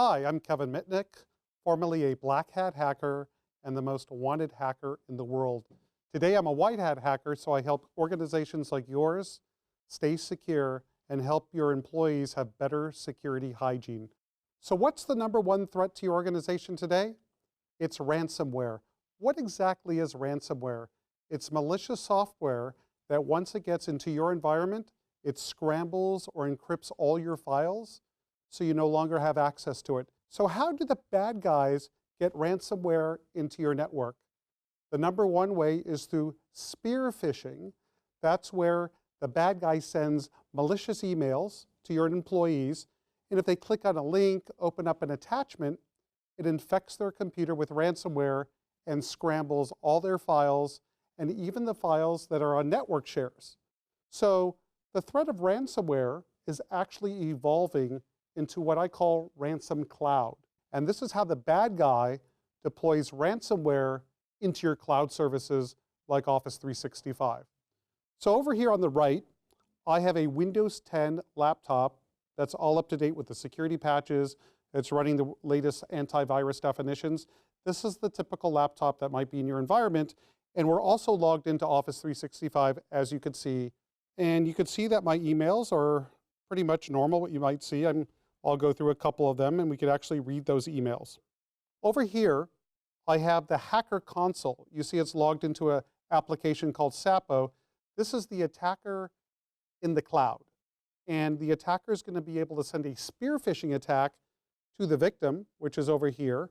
Hi, I'm Kevin Mitnick, formerly a black hat hacker and the most wanted hacker in the world. Today I'm a white hat hacker, so I help organizations like yours stay secure and help your employees have better security hygiene. So what's the number one threat to your organization today? It's ransomware. What exactly is ransomware? It's malicious software that once it gets into your environment, it scrambles or encrypts all your files so you no longer have access to it. So how do the bad guys get ransomware into your network? The number one way is through spearfishing. That's where the bad guy sends malicious emails to your employees, and if they click on a link, open up an attachment, it infects their computer with ransomware and scrambles all their files and even the files that are on network shares. So the threat of ransomware is actually evolving into what I call Ransomcloud. And this is how the bad guy deploys ransomware into your cloud services like Office 365. So over here on the right, I have a Windows 10 laptop that's all up to date with the security patches. It's running the latest antivirus definitions. This is the typical laptop that might be in your environment. And we're also logged into Office 365, as you can see. And you can see that my emails are pretty much normal, what you might see. I'll go through a couple of them and we could actually read those emails. Over here, I have the hacker console. You see it's logged into an application called Sapo. This is the attacker in the cloud. And the attacker is going to be able to send a spearfishing attack to the victim, which is over here.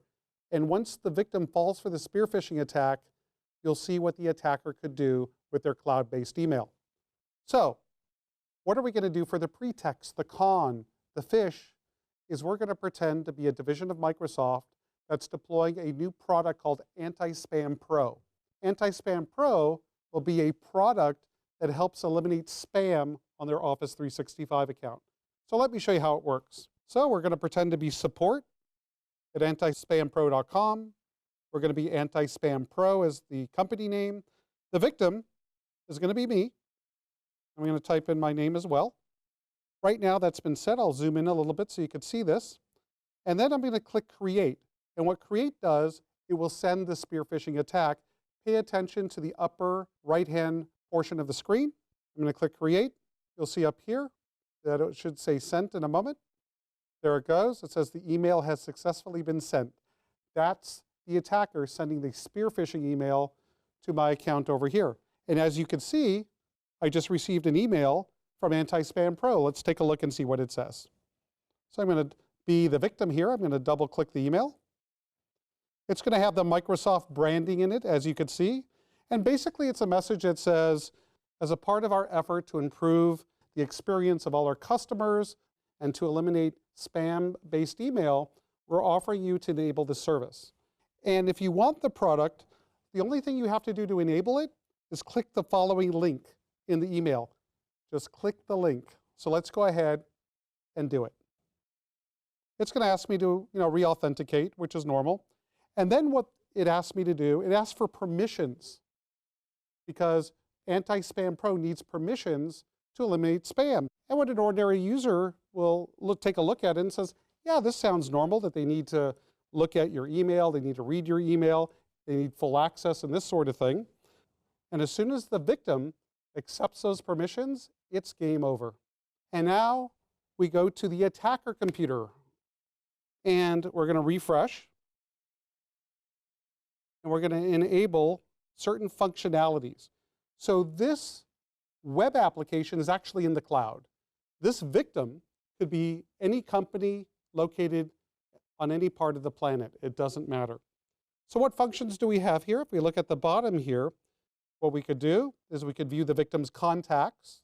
And once the victim falls for the spearfishing attack, you'll see what the attacker could do with their cloud-based email. So what are we going to do for the pretext, the con, the fish? Is we're going to pretend to be a division of Microsoft that's deploying a new product called Anti-Spam Pro. Anti-Spam Pro will be a product that helps eliminate spam on their Office 365 account. So let me show you how it works. So we're going to pretend to be support at antispampro.com. We're going to be Anti-Spam Pro as the company name. The victim is going to be me. I'm going to type in my name as well. Right now that's been set. I'll zoom in a little bit so you can see this. And then I'm going to click Create. And what Create does, it will send the spearfishing attack. Pay attention to the upper right-hand portion of the screen. I'm going to click Create. You'll see up here that it should say Sent in a moment. There it goes. It says the email has successfully been sent. That's the attacker sending the spearfishing email to my account over here. And as you can see, I just received an email from Anti-Spam Pro. Let's take a look and see what it says. So I'm going to be the victim here. I'm going to double click the email. It's going to have the Microsoft branding in it, as you can see. And basically it's a message that says, as a part of our effort to improve the experience of all our customers and to eliminate spam-based email, we're offering you to enable the service. And if you want the product, the only thing you have to do to enable it is click the following link in the email. Just click the link. So let's go ahead and do it. It's going to ask me to, re-authenticate, which is normal. And then what it asks me to do, it asks for permissions because Anti-Spam Pro needs permissions to eliminate spam. And what an ordinary user will take a look at it and says, yeah, this sounds normal that they need to look at your email, they need to read your email, they need full access and this sort of thing. And as soon as the victim accepts those permissions, it's game over. And now we go to the attacker computer and we're going to refresh and we're going to enable certain functionalities. So this web application is actually in the cloud. This victim could be any company located on any part of the planet. It doesn't matter. So what functions do we have here? If we look at the bottom here, what we could do is we could view the victim's contacts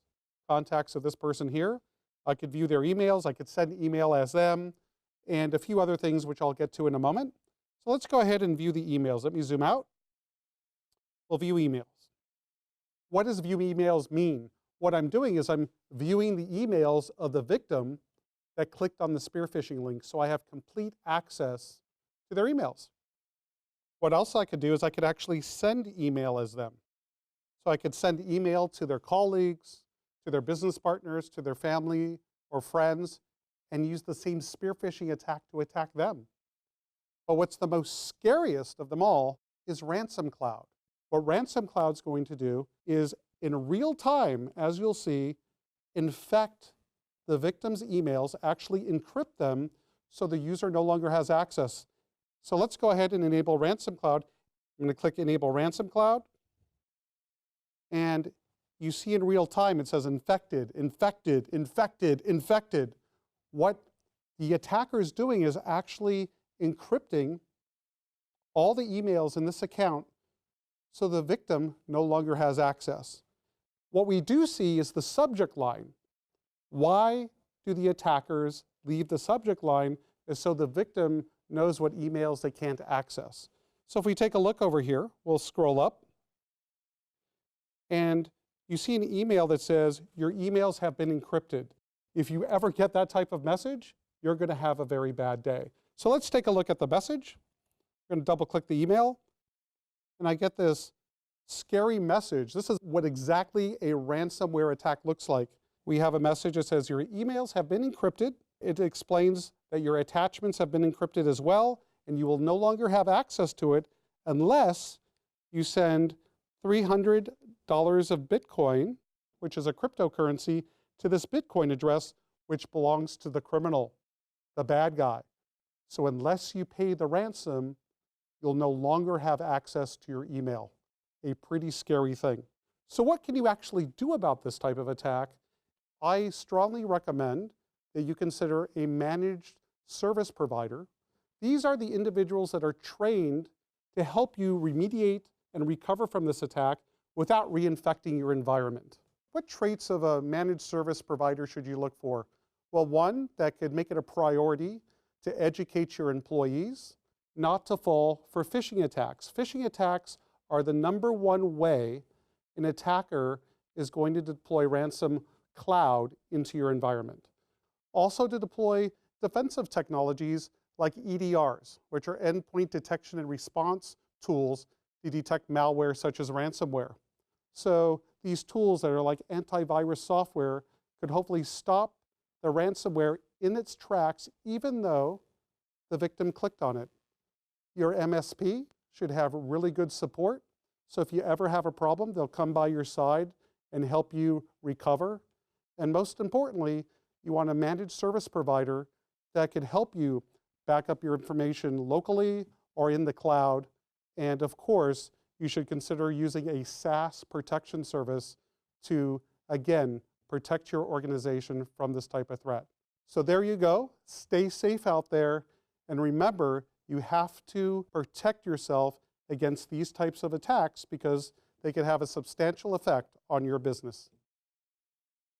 of this person here. I could view their emails. I could send email as them and a few other things which I'll get to in a moment. So let's go ahead and view the emails. Let me zoom out. We'll view emails. What does view emails mean? What I'm doing is I'm viewing the emails of the victim that clicked on the spearfishing link, so I have complete access to their emails. What else I could do is I could actually send email as them. So I could send email to their colleagues, to their business partners, to their family or friends. and use the same spearfishing attack to attack them. But what's the most scariest of them all is Ransomcloud. What Ransomcloud's going to do is, in real time, as you'll see, infect the victim's emails, actually encrypt them so the user no longer has access. So let's go ahead and enable Ransomcloud. I'm going to click Enable Ransomcloud. And you see in real time it says infected, infected, infected, infected. What the attacker is doing is actually encrypting all the emails in this account so the victim no longer has access. What we do see is the subject line. Why do the attackers leave the subject line? Is so the victim knows what emails they can't access. So if we take a look over here, we'll scroll up, and you see an email that says, your emails have been encrypted. If you ever get that type of message, you're going to have a very bad day. So let's take a look at the message. I'm going to double click the email, and I get this scary message. This is what exactly a ransomware attack looks like. We have a message that says, your emails have been encrypted. It explains that your attachments have been encrypted as well, and you will no longer have access to it unless you send $300 of Bitcoin, which is a cryptocurrency, to this Bitcoin address, which belongs to the criminal, the bad guy. So unless you pay the ransom, you'll no longer have access to your email. A pretty scary thing. So what can you actually do about this type of attack? I strongly recommend that you consider a managed service provider. These are the individuals that are trained to help you remediate and recover from this attack without reinfecting your environment. What traits of a managed service provider should you look for? Well, one, that could make it a priority to educate your employees not to fall for phishing attacks. Phishing attacks are the #1 way an attacker is going to deploy Ransomcloud into your environment. Also to deploy defensive technologies like EDRs, which are endpoint detection and response tools to detect malware such as ransomware. So these tools that are like antivirus software could hopefully stop the ransomware in its tracks even though the victim clicked on it. Your MSP should have really good support. So if you ever have a problem, they'll come by your side and help you recover. And most importantly, you want a managed service provider that could help you back up your information locally or in the cloud. And of course, you should consider using a SaaS protection service to, again, protect your organization from this type of threat. So there you go. Stay safe out there. And remember, you have to protect yourself against these types of attacks because they can have a substantial effect on your business.